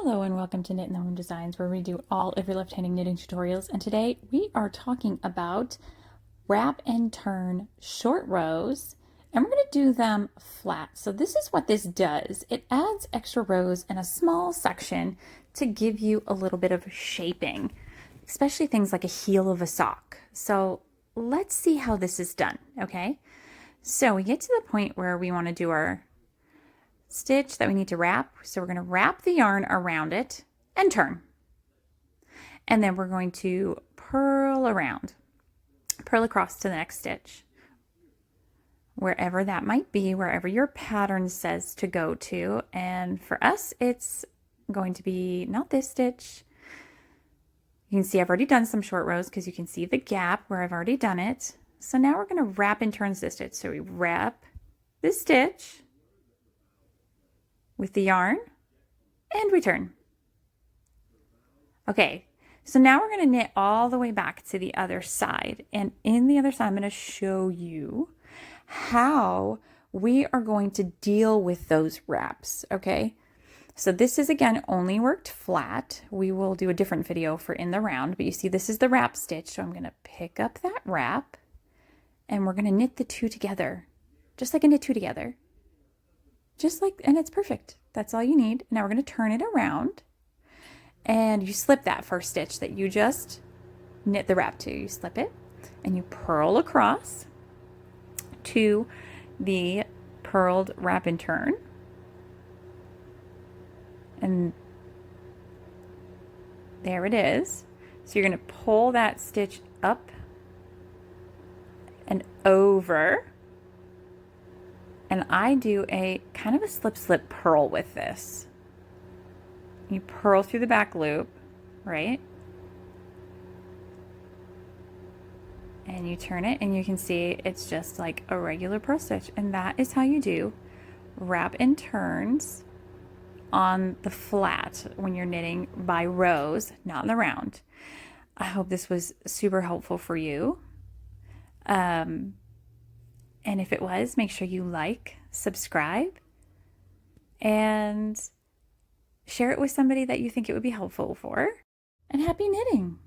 Hello and welcome to Knit in the Home Designs, where we do all of your left-handed knitting tutorials. And today we are talking about wrap and turn short rows, and we're going to do them flat. So this is what this does. It adds extra rows in a small section to give you a little bit of shaping, especially things like a heel of a sock. So let's see how this is done, okay? So we get to the point where we want to do our stitch that we need to wrap. So we're going to wrap the yarn around it and turn. And then we're going to purl around, purl across to the next stitch. Wherever that might be, wherever your pattern says to go to. And for us, it's going to be not this stitch. You can see I've already done some short rows because you can see the gap where I've already done it. So now we're going to wrap and turn this stitch. So we wrap this stitch with the yarn and we turn. Okay, so now we're going to knit all the way back to the other side, and in the other side I'm going to show you how we are going to deal with those wraps. Okay, so this is again only worked flat. We will do a different video for in the round, but you see this is the wrap stitch, so I'm going to pick up that wrap and we're going to knit the two together, just like I knit two together. And it's perfect. That's all you need. Now we're going to turn it around and you slip that first stitch that you just knit the wrap to. You slip it and you purl across to the purled wrap and turn. And there it is. So you're going to pull that stitch up and over. And I do a kind of a slip purl with this. You purl through the back loop, right? And you turn it and you can see it's just like a regular purl stitch. And that is how you do wrap and turns on the flat when you're knitting by rows, not in the round. I hope this was super helpful for you. And if it was, make sure you like, subscribe, and share it with somebody that you think it would be helpful for. And happy knitting!